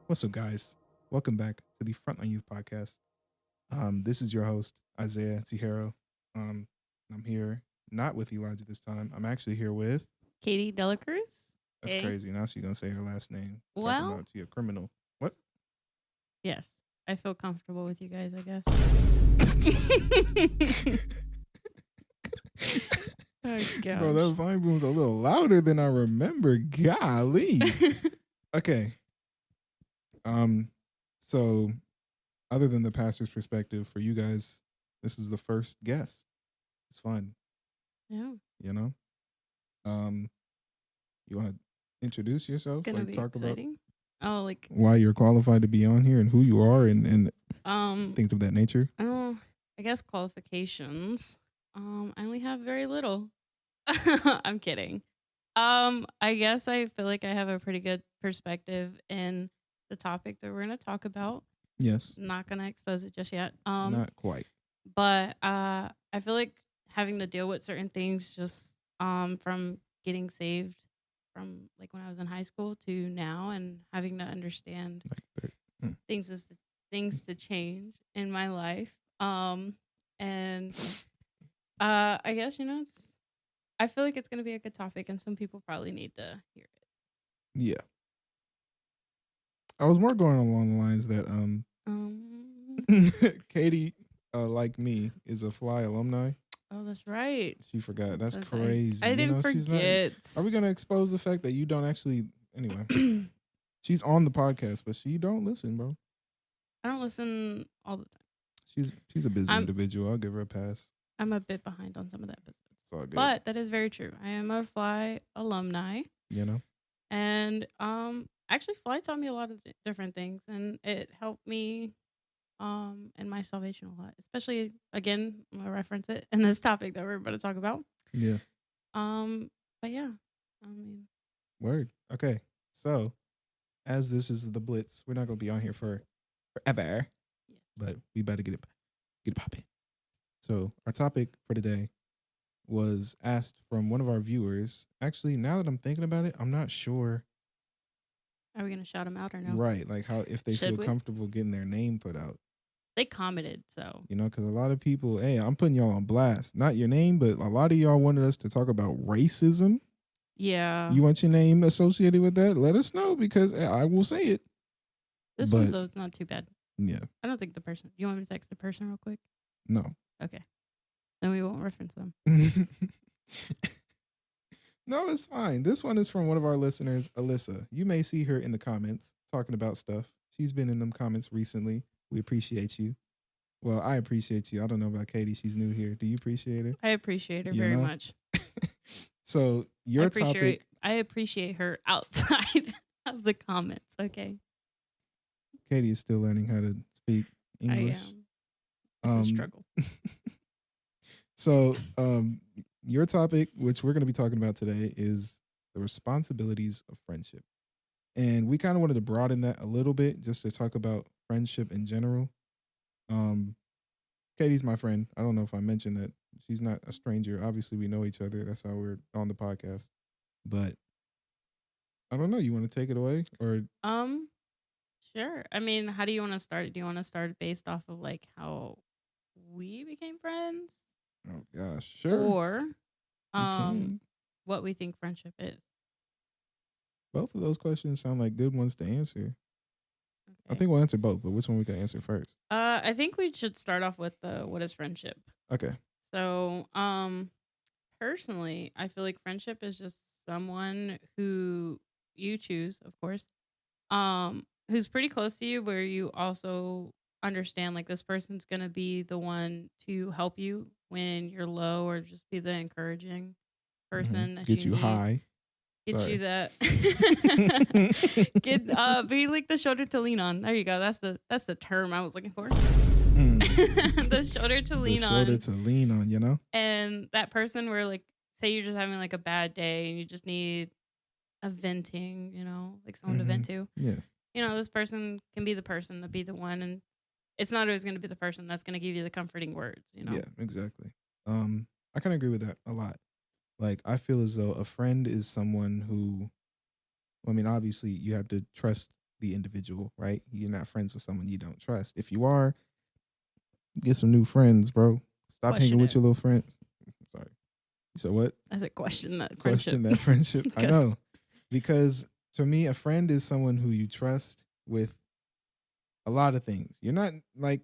What's up, guys? Welcome back to the Frontline Youth Podcast. This is your host, Isaiah Tijero. I'm here not with Elijah this time. I'm actually here with. Katie Delacruz. That's Okay. crazy. Now she's gonna say her last name. Talking Well, about she a criminal. What? yes. I feel comfortable with you guys, I guess. Oh, Bro, that gosh. volume was a little louder than I remember. Golly. Okay. So other than the pastor's perspective, for you guys, this is the first guest. It's fun, Yeah. you know? You want to introduce yourself? Gonna Like be talk about exciting. Oh, like why you're qualified to be on here and who you are and things of that nature. oh, I guess qualifications. I only have very little. I'm kidding. I guess I feel like I have a pretty good perspective in the topic that we're gonna talk about. Yes. Not gonna expose it just yet. Not quite. But I feel like having to deal with certain things just from getting saved from like when I was in high school to now, and having to understand Like that. things is things to change in my life. And I guess I feel like it's gonna be a good topic, and some people probably need to hear it. Yeah. I was more going along the lines that Katie, like me, is a Fly alumni. Oh, that's right. She forgot. That's That's crazy. I didn't She's not. forget. Are we gonna expose the fact that you don't actually? Anyway, she's on the podcast, but she don't listen, bro. I don't listen all the time. She's a busy individual. I'll give her a pass. I'm a bit behind on some of that business. It's all good. But that is very true. I am a Fly alumni. You know? And actually Fly taught me a lot of different things, and it helped me in my salvation a lot. Especially, again, I'm gonna reference it in this topic that we're about to talk about. Yeah. But yeah. I mean, Word. Okay. So, as this is the Blitz, we're not gonna be on here for forever. Yeah. But we better get it popping. So our topic for today was asked from one of our viewers. Actually, now that I'm thinking about it, I'm not sure. Are we gonna shout them out or no? Right, like how if they Should feel we? comfortable getting their name put out. They commented, so Because a lot of people, hey, I'm putting y'all on blast. Not your name, but a lot of y'all wanted us to talk about racism. yeah. You want your name associated with that? Let us know because I will say it. This one though, it's not too bad. Yeah. I don't think the person. You want me to text the person real quick? No. Okay. Then we won't reference them. No, it's fine. This one is from one of our listeners, Alyssa. You may see her in the comments talking about stuff. She's been in them comments recently. We appreciate you. Well, I appreciate you. I don't know about Katie. She's new here. Do you appreciate her? I appreciate her very much. So your topic. I appreciate her outside of the comments. Okay. Katie is still learning how to speak English. I am. It's a struggle. So, your topic, which we're going to be talking about today, is the responsibilities of friendship. And we kind of wanted to broaden that a little bit just to talk about friendship in general. Katie's my friend. I don't know if I mentioned that. She's not a stranger. Obviously, we know each other. That's how we're on the podcast. But I don't know. You want to take it away or? Sure. I mean, how do you want to start? Do you want to start based off of like how we became friends? Oh gosh, sure. Or what we think friendship is. Both of those questions sound like good ones to answer. Okay. I think we'll answer both, but which one we can answer first? I think we should start off with what is friendship. Okay. So, personally, I feel like friendship is just someone who you choose, of course, who's pretty close to you, where you also understand like this person's gonna be the one to help you when you're low, or just be the encouraging person that get you need. high. Get Sorry. you that. Be like the shoulder to lean on. There you go. That's the term I was looking for. The shoulder to lean on. The shoulder to lean on, you know? And that person where like say you're just having like a bad day and you just need a venting, like someone to vent to. Yeah. This person can be the person to be the one, and it's not always going to be the person that's going to give you the comforting words, Yeah, exactly. I can agree with that a lot. Like, I feel as though a friend is someone who, I mean, obviously you have to trust the individual, right? You're not friends with someone you don't trust. If you are, get some new friends, bro. Stop hanging Question with it. your little friend. Sorry. So what? I said question that friendship. Question that friendship. I 'Cause- know. Because to me, a friend is someone who you trust with a lot of things. You're not like,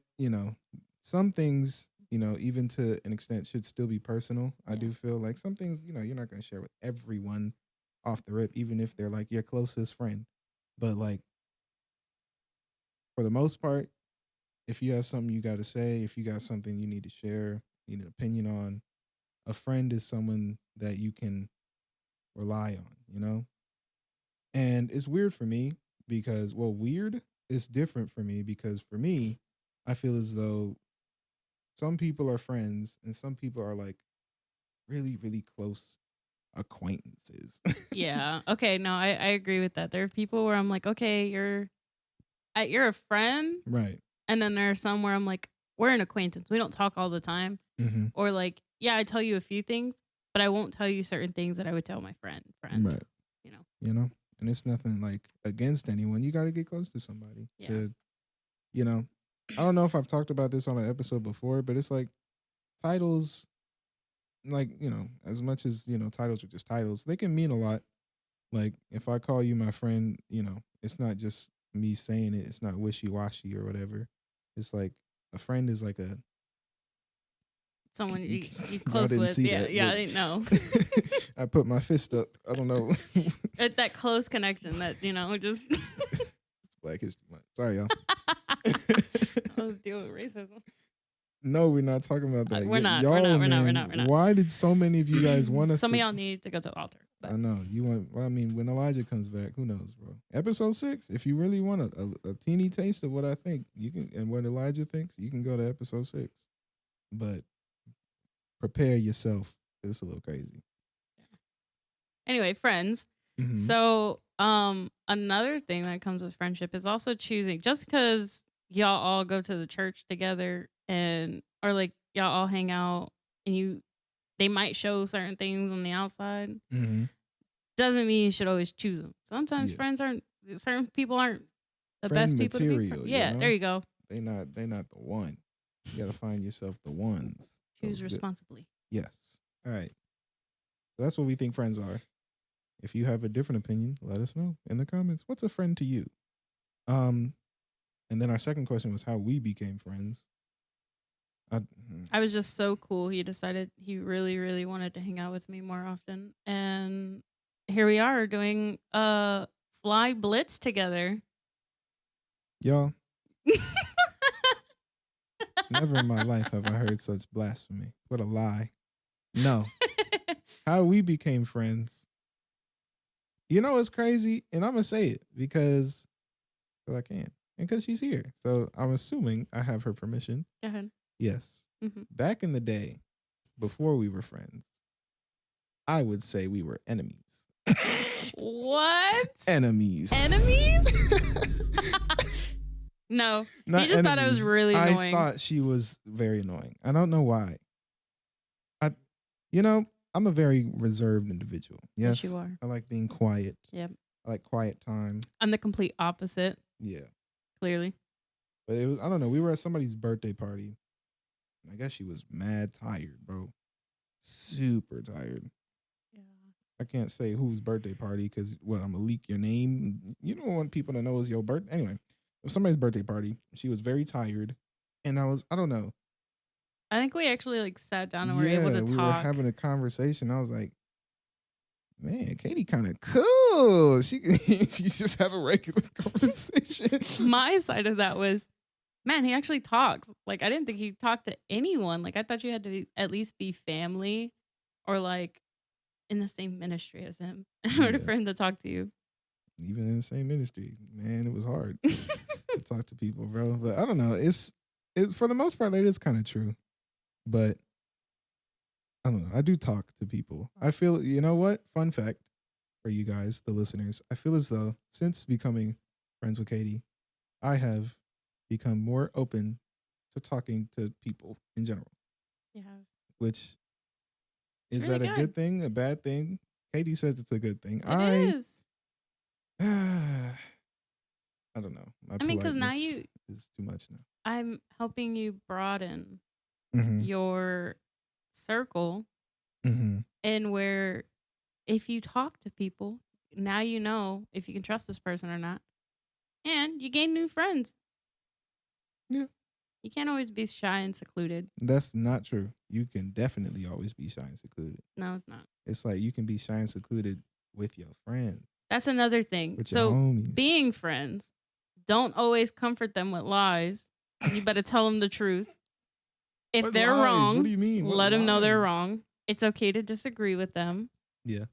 some things, even to an extent should still be personal. I Yeah. do feel like some things, you're not going to share with everyone off the rip, even if they're like your closest friend. But like, for the most part, if you have something you got to say, if you got something you need to share, need an opinion on, a friend is someone that you can rely on. And it's weird for me because, well, weird is different for me because for me, I feel as though some people are friends and some people are like really, really close acquaintances. Yeah. Okay. No, I agree with that. There are people where I'm like, okay, you're a friend, Right. and then there are some where I'm like, we're an acquaintance. We don't talk all the time, Mm-hmm. or like, yeah, I tell you a few things, but I won't tell you certain things that I would tell my friend. Right. You know. And it's nothing like against anyone. You got to get close to somebody Yeah. to, I don't know if I've talked about this on an episode before, but it's like titles, like, as much as, titles are just titles, they can mean a lot. Like if I call you my friend, it's not just me saying it. It's not wishy-washy or whatever. It's like a friend is like a, Someone you y'all close didn't with. see Yeah. that, Yeah. but I didn't know. I put my fist up. I don't know. It's that close connection that, just. It's Black History Month. Sorry, y'all. Let's deal with racism. No, we're not talking about that. We're not. Y'all, We're not. man, why did so many of you guys want us Some to? of y'all need to go to the altar. I know. You want, well, I mean, when Elijah comes back, who knows, bro? Episode 6, if you really want a teeny taste of what I think, you can, and what Elijah thinks, you can go to episode 6. But prepare yourself. It's a little crazy. Anyway, friends. Mhm. So, another thing that comes with friendship is also choosing. Just because y'all all go to the church together or like y'all all hang out and they might show certain things on the outside, Mhm. doesn't mean you should always choose them. Sometimes Yeah. certain people aren't the Friend best people to be material, friends. you Yeah, know? there you go. They not the one. You got to find yourself the ones. Choose Those good- responsibly. Yes. All right. So that's what we think friends are. If you have a different opinion, let us know in the comments. What's a friend to you? And then our second question was how we became friends. I was just so cool. He decided he really, really wanted to hang out with me more often. And here we are doing Fly Blitz together. Y'all, never in my life have I heard such blasphemy. What a lie. No. How we became friends. You know what's crazy? And I'm going to say it because I can. And because she's here. So I'm assuming I have her permission. Go ahead. Yes. Mhm. Back in the day, before we were friends, I would say we were enemies. What? Enemies. Enemies? No. Not He just thought I was enemies. really annoying. I thought she was very annoying. I don't know why. I'm a very reserved individual. Yes, Yes, you are. I like being quiet. Yep. I like quiet time. I'm the complete opposite, Yeah. clearly. But it was, I don't know, we were at somebody's birthday party. And I guess she was mad tired, bro. Super tired. Yeah. I can't say whose birthday party because, I'm going to leak your name. You don't want people to know it's your birthday. Anyway, it was somebody's birthday party. She was very tired. And I don't know. I think we actually sat down and were able to we talk. were having a conversation. I was like, man, Katie kind of cool. She just have a regular conversation. My side of that was, man, he actually talks. I didn't think he talked to anyone. I thought you had to at least be family or in the same ministry as him in order for him to talk to you. Even in the same ministry, man, it was hard to talk to people, bro. But I don't know. It's for the most part, it is kind of true. But I don't know. I do talk to people. I feel, you know what? Fun fact for you guys, the listeners. I feel as though since becoming friends with Katie, I have become more open to talking to people in general. Yeah. Which is really that a good thing, a bad thing? Katie says it's a good thing. It is. I don't know. My I mean, because now politeness is too much now. I'm helping you broaden Mm-hmm. your circle, Mm-hmm. and where if you talk to people, now you know if you can trust this person or not, and you gain new friends. Yeah. You can't always be shy and secluded. That's not true. You can definitely always be shy and secluded. No, it's not. It's like you can be shy and secluded with your friends, That's another thing. with your So homies. being friends, don't always comfort them with lies. You better tell them the truth. If What they're lies? wrong, What do you mean? What let them know they're lies? wrong. It's okay to disagree with them. Yeah,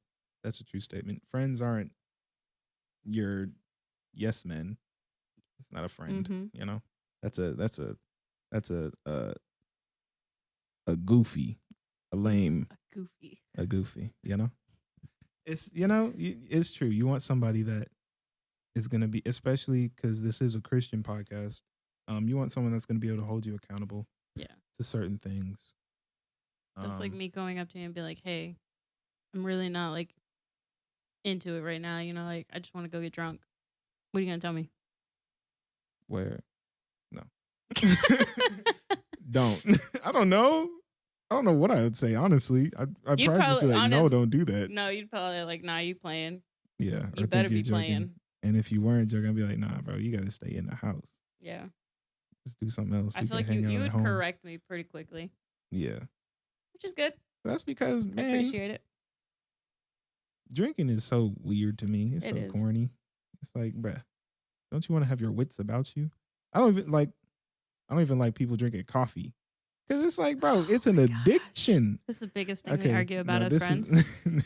that's a true statement. Friends aren't your yes men. It's not a friend. Mhm. You know, that's a goofy, a lame, A goofy. a goofy. You know, it's true. You want somebody that is gonna be, especially because this is a Christian podcast. You want someone that's gonna be able to hold you accountable. Yeah. To certain things. That's like me going up to you and be like, hey, I'm really not like into it right now. You know, like I just want to go get drunk. What are you going to tell me? Where? No. Don't. I don't know. I don't know what I would say, honestly. I'd probably just be like, no, don't do that. No, you'd probably like, nah, you playing. Yeah. You better be playing. And if you weren't, you're going to be like, nah, bro, you got to stay in the house. Yeah. Just do something else. I feel like you would correct me pretty quickly. Yeah. Which is good. That's because, man, I appreciate it. Drinking is so weird to me. It's so corny. It's like, bruh, don't you want to have your wits about you? I don't even like people drinking coffee. Because it's like, bro, it's an addiction. This is the biggest thing we argue about as friends.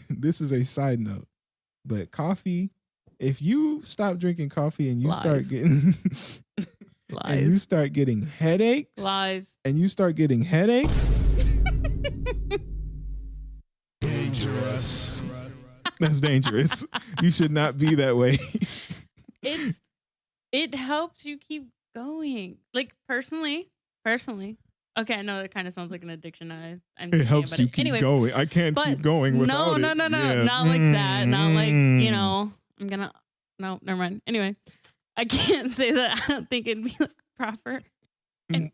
This is a side note. But coffee, if you stop drinking coffee and you start getting and you start getting headaches. Lies. And you start getting headaches. Dangerous. That's dangerous. You should not be that way. It helps you keep going. Like personally. Okay, I know that kind of sounds like an addiction. It helps you keep going. I can't keep going without it. No. Yeah. Not like that. Not like, I'm gonna. No, never mind. Anyway, I can't say that. I don't think it'd be like proper. And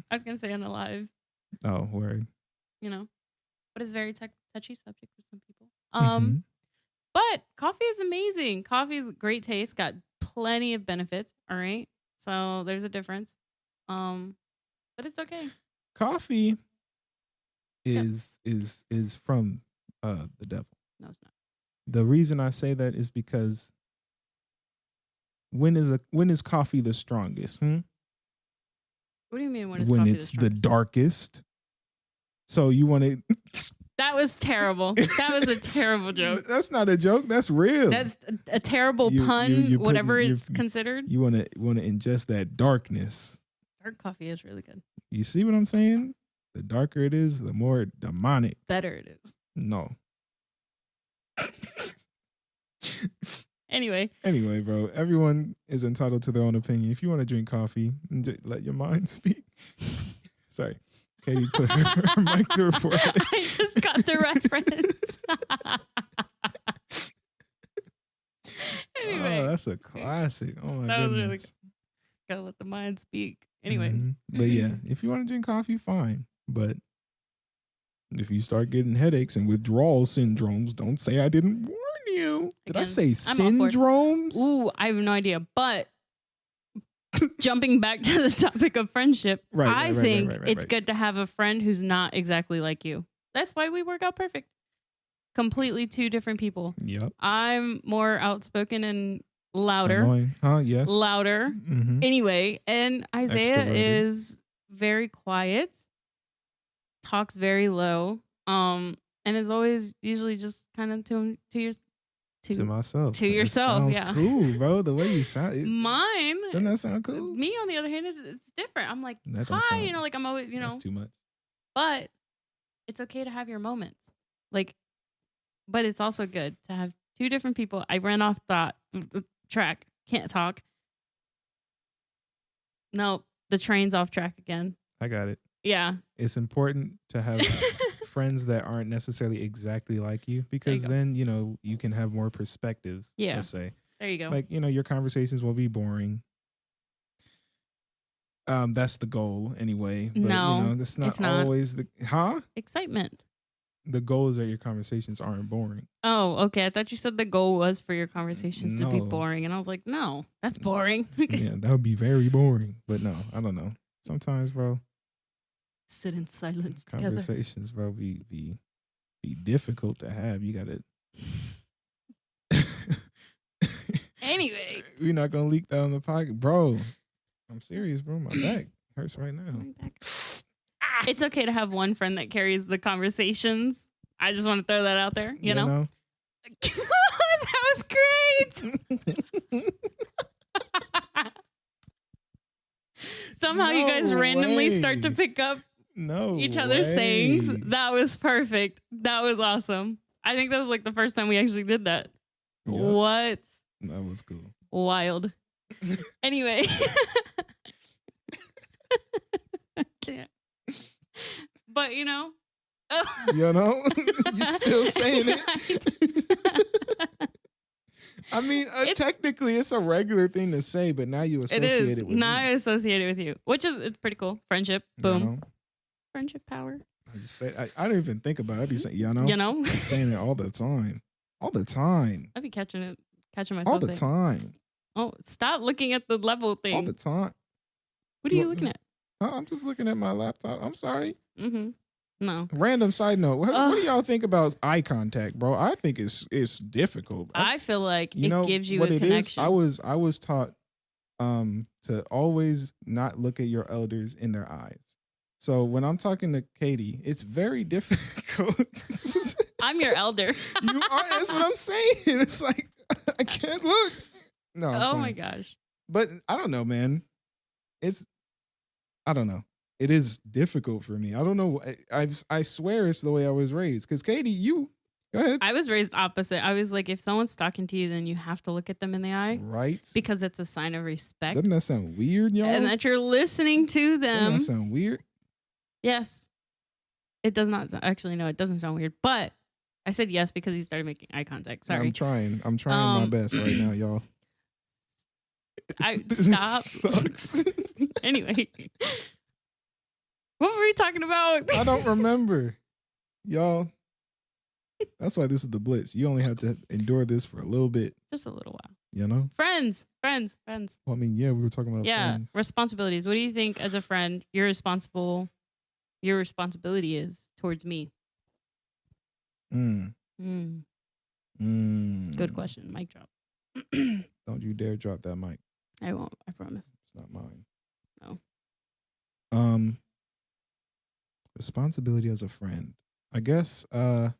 I was gonna say unalive. Oh, word. But it's a very touchy subject for some people. But coffee is amazing. Coffee is great taste. Got plenty of benefits. All right, so there's a difference. But it's okay. Coffee is from the devil. No, it's not. The reason I say that is because when is coffee the strongest? What do you mean when it's the darkest? So you want to? That was terrible. That was a terrible joke. That's not a joke. That's real. That's a terrible pun. Whatever it's considered. You want to ingest that darkness. Dark coffee is really good. You see what I'm saying? The darker it is, the more demonic. Better it is. No. Anyway, bro. Everyone is entitled to their own opinion. If you want to drink coffee, let your mind speak. Sorry. Katie put her mic to her forehead. I just got the reference. Anyway. Oh, that's a classic. Oh, my that goodness. Was really good. Gotta let the mind speak. Anyway. But yeah, if you want to drink coffee, fine. But if you start getting headaches and withdrawal syndromes, don't say I didn't warn you. Did I say syndromes? Ooh, I have no idea. But jumping back to the topic of friendship, I think it's good to have a friend who's not exactly like you. That's why we work out perfect. Completely two different people. Yep. I'm more outspoken and louder. Annoying. Yes. Louder. Mm-hmm. Anyway, and Isaiah is very quiet, talks very low, and is always usually just kind of to myself. To yourself, sounds cool, bro. The way you sound. Mine. Doesn't that sound cool? Me, on the other hand, it's different. I'm like, hi, like I'm always, That's too much. But it's okay to have your moments. Like, but it's also good to have two different people. I ran off the track. Can't talk. No, the train's off track again. I got it. Yeah. It's important to have friends that aren't necessarily exactly like you because then, you can have more perspectives. Yeah. Let's say. There you go. Like, your conversations will be boring. That's the goal anyway. But No, that's it's not not. always Excitement. the goal is that your conversations aren't boring. Oh, okay. I thought you said the goal was for your conversations to be No. boring. And I was like, no, that's boring. Yeah, that would be very boring. But no, I don't know. Sometimes, bro, Sit in silence together. conversations, bro, be difficult to have. You gotta. Anyway. We're not gonna leak that on the pocket, bro. I'm serious, bro. My back hurts right now. It's okay to have one friend that carries the conversations. I just want to throw that out there. You know? That was great. Somehow you guys randomly start to pick up each other's sayings. That was perfect. That was awesome. I think that was like the first time we actually did that. Yep. What? That was cool. Wild. Anyway. I can't. But you still saying it. I mean, technically it's a regular thing to say, but now you associate it with now me. I associate it with you, which is it's pretty cool. Friendship, boom. Friendship power. I just say I don't even think about it. I'd be saying, I'm saying it all the time. All the time. I'd be catching myself all the time. Oh, stop looking at the level thing. All the time. What are you looking at? I'm just looking at my laptop. I'm sorry. No. Random side note. What do y'all think about eye contact, bro? I think it's difficult. I feel like it gives you a connection. I was taught to always not look at your elders in their eyes. So when I'm talking to Katie, it's very difficult. I'm your elder. You are. That's what I'm saying. It's like I can't look. No. Oh my gosh. But I don't know, man. I don't know. It is difficult for me. I don't know. I swear it's the way I was raised. Because Katie, you go ahead. I was raised opposite. I was like, if someone's talking to you, then you have to look at them in the eye, right? Because it's a sign of respect. Doesn't that sound weird, y'all? And that you're listening to them. Doesn't that sound weird? Yes. It does not. Actually, no, it doesn't sound weird. But I said yes because he started making eye contact. Sorry. I'm trying my best right now, y'all. Stop. Sucks. Anyway. What were we talking about? I don't remember. Y'all. That's why this is the Blitz. You only have to endure this for a little bit. Just a little while. You know? Friends. Well, I mean, yeah, we were talking about friends. Responsibilities. What do you think as a friend your responsibility is towards me? Good question. Mic drop. Don't you dare drop that mic. I won't. I promise. It's not mine. No. Responsibility as a friend. I guess like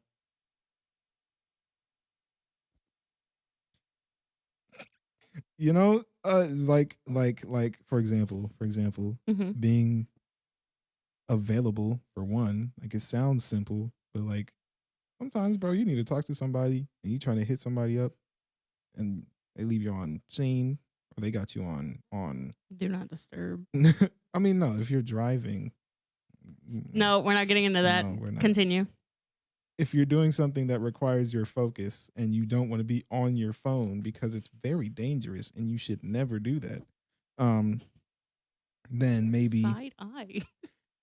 for example, being available for one. Like it sounds simple, but like sometimes, bro, you need to talk to somebody and you trying to hit somebody up and they leave you on scene or they got you on do not disturb. I mean, no, if you're driving. No, we're not getting into that. No, continue. If you're doing something that requires your focus and you don't want to be on your phone because it's very dangerous and you should never do that, then maybe side eye.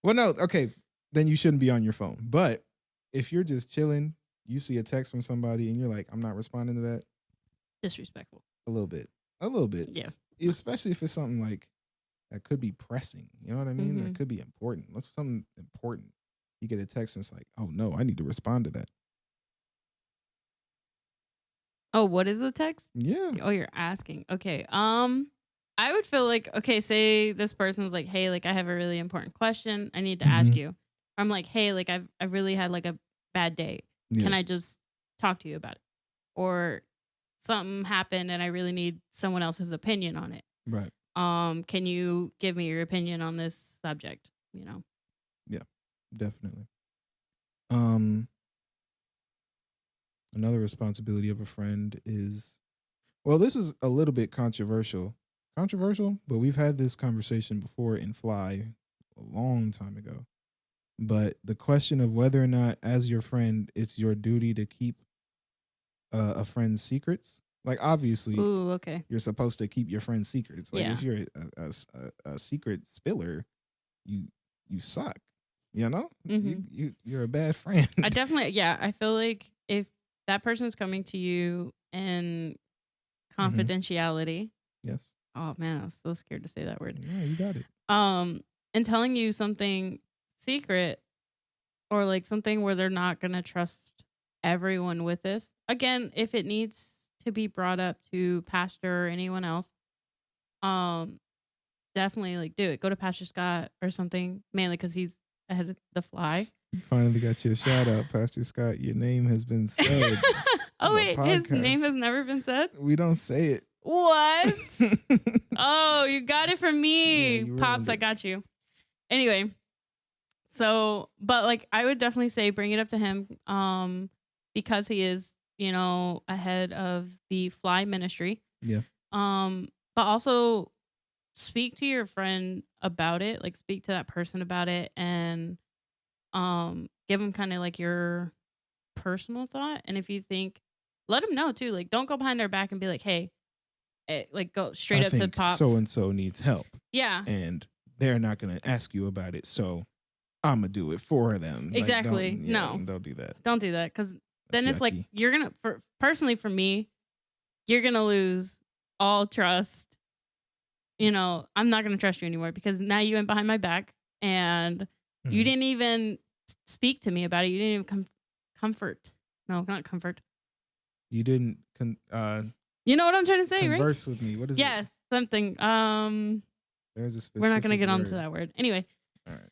Well, no, okay, then you shouldn't be on your phone. But if you're just chilling, you see a text from somebody and you're like, I'm not responding to that. Disrespectful. A little bit. Yeah. Especially if it's something like that could be pressing. You know what I mean? That could be important. What's something important? You get a text and it's like, oh no, I need to respond to that. Oh, what is the text? Yeah. Oh, you're asking. Okay. I would feel like, okay, say this person's like, hey, like I have a really important question I need to ask you. Or I'm like, hey, like I've really had like a bad day. Yeah. Can I just talk to you about it? Or something happened and I really need someone else's opinion on it. Right. Can you give me your opinion on this subject? You know? Yeah, definitely. Another responsibility of a friend is, well, this is a little bit controversial, but we've had this conversation before in Fly a long time ago. But the question of whether or not, as your friend, it's your duty to keep a friend's secrets Like, obviously, Ooh, okay. you're supposed to keep your friends' secrets. Like, Yeah. if you're a secret spiller, you suck. You know, you're a bad friend. I definitely, I feel like if that person is coming to you in confidentiality, Yes. oh man, I was so scared to say that word. Yeah, you got it. And telling you something secret or like something where they're not gonna trust everyone with this. Again, if it needs to be brought up to pastor or anyone else, definitely like do it. Go to Pastor Scott or something, mainly because he's ahead of the fly. You finally got your shout out, Pastor Scott. Your name has been said. Oh wait, his name has never been said? We don't say it. What? Oh, you got it from me. Yeah, Pops, I got you. Anyway, so but like I would definitely say bring it up to him because he is, you know, ahead of the fly ministry. Yeah. But also speak to your friend about it, like speak to that person about it and give them kind of like your personal thought. And if you think, let them know too, like don't go behind their back and be like, hey, like go straight up to Pops. So and so needs help. Yeah. And they're not going to ask you about it. So I'm going to do it for them. Exactly. Like, don't do that. Don't do that. Because then it's yucky. like, you're going to, personally for me, you're going to lose all trust. You know, I'm not going to trust you anymore because now you went behind my back and you didn't even speak to me about it. You didn't even comfort. No, not comfort. You didn't, you know what I'm trying to say, right? Converse with me. What is it? Yes, something. There's a specific we're not going to get word. onto that word. Anyway. All right.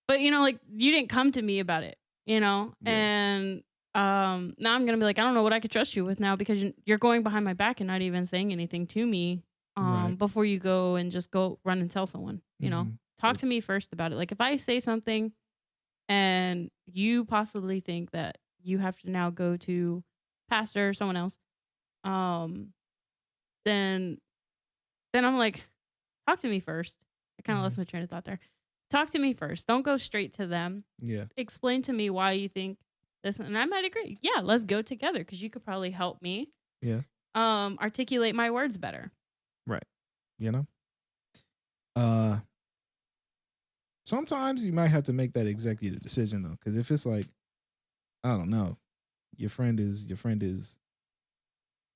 But, you know, like, you didn't come to me about it, you know? Yeah. And now I'm going to be like, I don't know what I could trust you with now because you're going behind my back and not even saying anything to me before you go and just go run and tell someone, you know? Talk to me first about it. Like, if I say something and you possibly think that you have to now go to pastor or someone else, then I'm like, talk to me first. I kind of lost my train of thought there. Talk to me first. Don't go straight to them. Yeah. Explain to me why you think this, and I might agree. Yeah, let's go together because you could probably help me. Yeah. Articulate my words better. Right. You know. Sometimes you might have to make that executive decision though, because if it's like, I don't know, your friend is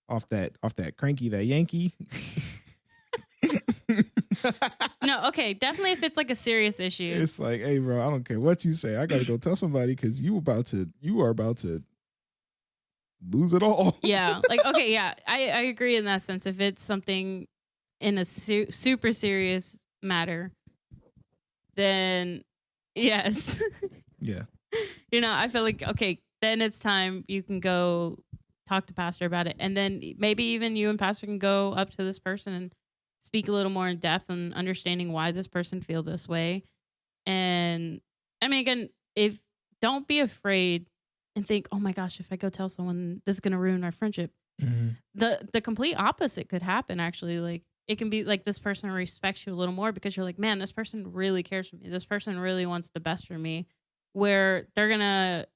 off that cranky, that Yankee. No, okay, definitely if it's like a serious issue. It's like, hey, bro, I don't care what you say. I gotta go tell somebody because you are about to lose it all. Yeah, like okay, yeah, I agree in that sense. If it's something in a super serious matter, then yes. Yeah. You know, I feel like okay, then it's time you can go talk to pastor about it, and then maybe even you and pastor can go up to this person and speak a little more in depth and understanding why this person feels this way. And I mean, again, if don't be afraid and think, oh my gosh, if I go tell someone, this is going to ruin our friendship. The complete opposite could happen. Actually, like it can be like this person respects you a little more because you're like, man, this person really cares for me. This person really wants the best for me, where they're going to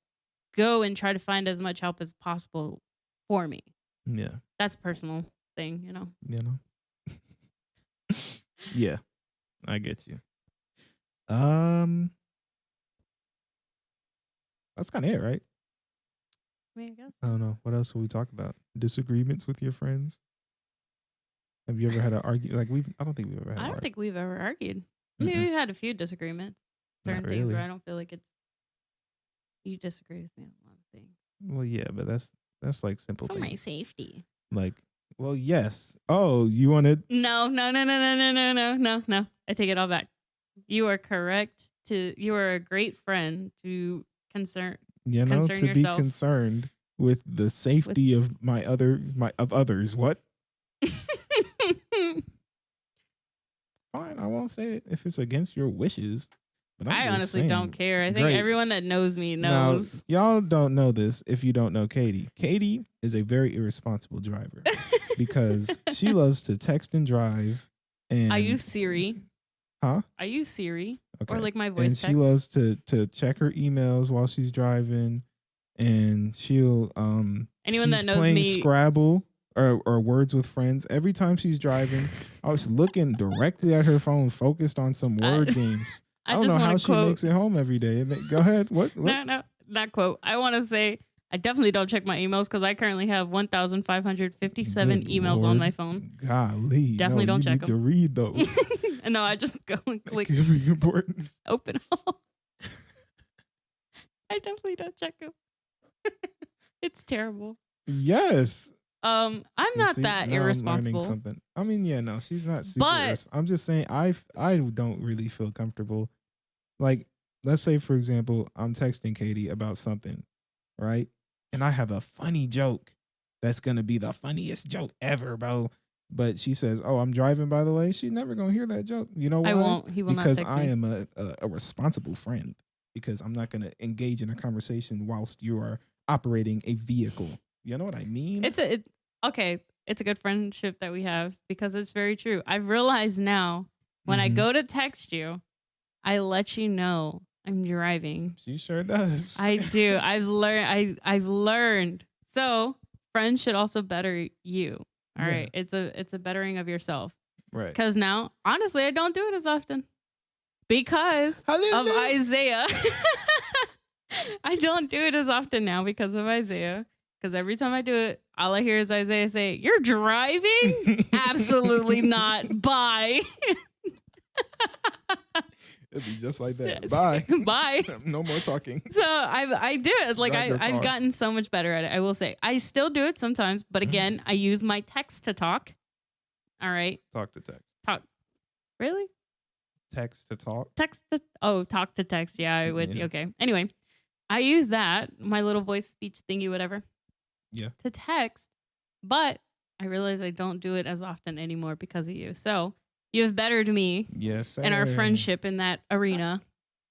go and try to find as much help as possible for me. Yeah. That's a personal thing, you know? You know? Yeah, I get you. That's kind of it, right? I mean, I guess. I don't know. What else will we talk about? Disagreements with your friends? Have you ever had an argument? Like I don't think we've ever had. I don't think we've ever argued. I mean, we've had a few disagreements. Certain things where I don't feel like it's you disagree with me on a lot of things. Well, yeah, but that's like simple for things. my safety. Like, well, yes. Oh, you wanted? No. I take it all back. You are correct. You are a great friend to concern. You know, to yourself. be concerned with the safety of others. What? Fine, I won't say it if it's against your wishes. But I honestly don't care. I think everyone that knows me knows. Now, y'all don't know this if you don't know Katie. Katie is a very irresponsible driver because she loves to text and drive. And I use Siri. Huh? I use Siri. Okay. Or like my voice and text. she loves to check her emails while she's driving. And she'll anyone that knows playing me Scrabble or words with friends. Every time she's driving, I was looking directly at her phone, focused on some word games. I I don't just know want how to she quote. makes it home every day. Go ahead. What? No, not quote. I want to say I definitely don't check my emails because I currently have 1,557 Good emails on my Lord. phone. Golly. Definitely No, don't you check need to them. read those. And no, I just go and That click could be important. open all. I definitely don't check them. It's terrible. Yes. I'm not See, that now I'm learning irresponsible, something. I mean, yeah, no, she's not super. but I'm just saying, I don't really feel comfortable. Like, let's say for example, I'm texting Katie about something, right? And I have a funny joke that's gonna be the funniest joke ever, bro. But she says, "Oh, I'm driving, by the way." She's never gonna hear that joke. You know why? I won't. He will not Because text I me. am a responsible friend. Because I'm not gonna engage in a conversation whilst you are operating a vehicle. You know what I mean? Okay. It's a good friendship that we have because it's very true. I've realized now when I Mhm. go to text you, I let you know I'm driving. She sure does. I do. I've learned. So friends should also better you. All right. Yeah. It's a bettering of yourself. Right. Because now, honestly, I don't do it as often. Because of Hallelujah. Isaiah. I don't do it as often now because of Isaiah. Because every time I do it, all I hear is Isaiah say, "You're driving? Absolutely not. Bye." It'd be just like that. Bye. Bye. No more talking. So I do it. Like Drive your I've car. gotten so much better at it. I will say I still do it sometimes, but again, I use my text to talk. All right, Talk to text. talk. Really? Text to talk. Text to talk to text. Yeah, I would. Yeah. Okay. Anyway, I use that my little voice speech thingy, whatever. Yeah. To text, but I realize I don't do it as often anymore because of you. So you have bettered me Yes, sir. and our friendship in that arena.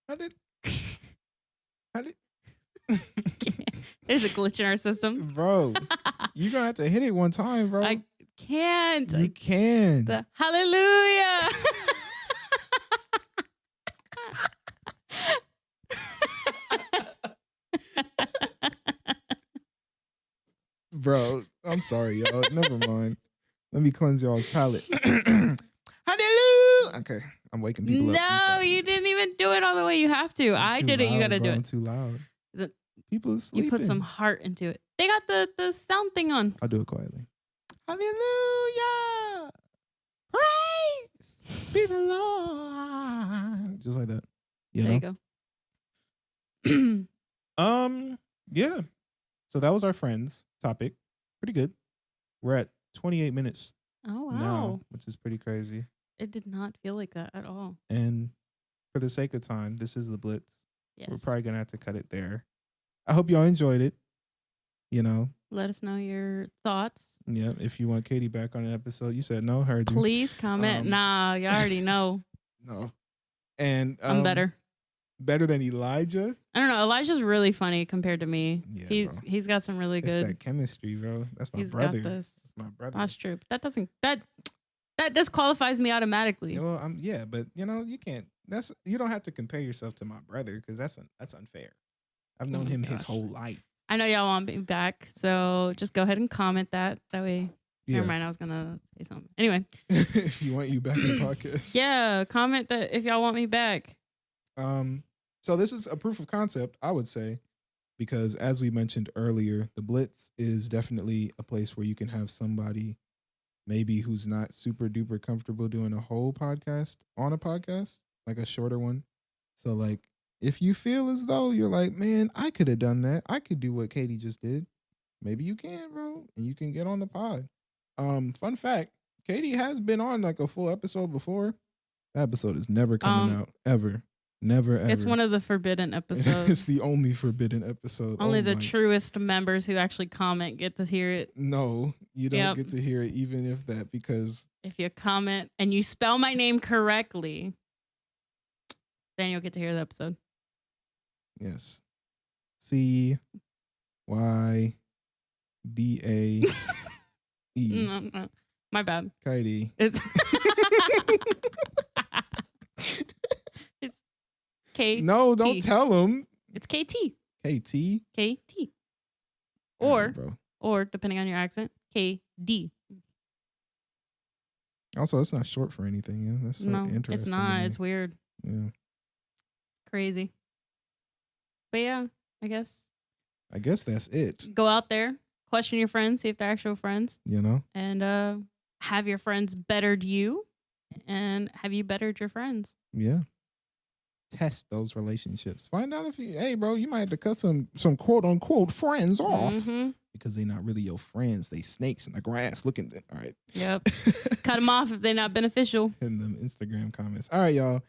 How did? There's a glitch in our system. Bro, you're gonna have to hit it one time, bro. I can't. You can. The hallelujah. Bro, I'm sorry, y'all. Never mind. Let me cleanse y'all's palate. Hallelujah. Okay, I'm waking people up. No, you didn't even do it all the way you have to. I did it. You got to do I'm it. too loud. The- People are sleeping. You put some heart into it. They got the sound thing on. I'll do it quietly. Hallelujah. Praise be the Lord. Just like that. You There know? you go. Yeah. So that was our friends topic. Pretty good. We're at 28 minutes Oh, wow. now, which is pretty crazy. It did not feel like that at all. And for the sake of time, this is the Blitz. Yes. We're probably gonna have to cut it there. I hope y'all enjoyed it. You know, Let us know your thoughts. yeah. If you want Katie back on an episode, you said no. Heard you. Please comment. Nah, you already know. No. And I'm better. Better than Elijah. I don't know. Elijah's really funny compared to me. Yeah, he's got some really It's good. that chemistry, bro. That's my He's brother. got this. That's my brother. That's true. But that disqualifies me automatically. Yeah, well, yeah, but you know, you can't. You don't have to compare yourself to my brother because that's unfair. I've known my him his gosh. whole life. I know y'all want me back, so just go ahead and comment that. That way. Yeah. Never mind. I was gonna say something. Anyway. If you want you back in the podcast. Yeah, comment that if y'all want me back. So this is a proof of concept, I would say, because as we mentioned earlier, the Blitz is definitely a place where you can have somebody maybe who's not super duper comfortable doing a whole podcast on a podcast, like a shorter one. So like if you feel as though you're like, man, I could have done that. I could do what Katie just did. Maybe you can, bro, and you can get on the pod. Fun fact, Katie has been on like a full episode before. That episode is never coming out ever. Never ever. It's one of the forbidden episodes. It's the only forbidden episode. Only the truest members who actually comment get to hear it. No, you don't get to hear it, even if that, because if you comment and you spell my name correctly, then you'll get to hear the episode. Yes. CYDAE. No. My bad. Katie. It's K. No, don't tell him. It's KT. KT. KT. Bro. Or depending on your accent, KD. Also, it's not short for anything. Yeah, that's so No, interesting. it's to not. me. It's weird. Yeah. Crazy. But yeah, I guess that's it. go out there, question your friends, see if they're actual friends, You know? and have your friends bettered you, and have you bettered your friends. Yeah. Test those relationships. Find out if hey, bro, you might have to cut some quote unquote friends off because they're not really your friends. They snakes in the grass looking. All right. Yep. Cut them off if they're not beneficial. In the Instagram comments. All right, y'all.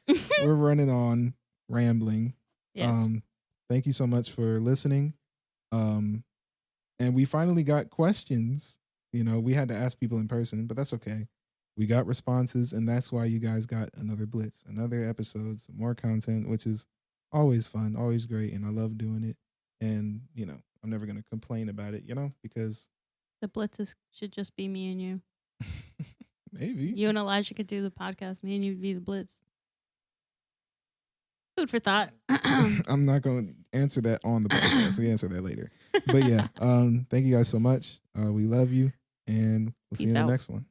We're running on rambling. Yes. Thank you so much for listening. And we finally got questions. You know, we had to ask people in person, but that's okay. We got responses, and that's why you guys got another Blitz, another episode, some more content, which is always fun, always great, and I love doing it. And, you know, I'm never going to complain about it, you know, because the Blitzes should just be me and you. Maybe. You and Elijah could do the podcast. Me and you would be the Blitz. Food for thought. I'm not going to answer that on the podcast. We answer that later. But yeah, thank you guys so much. We love you, and we'll see you in the next one.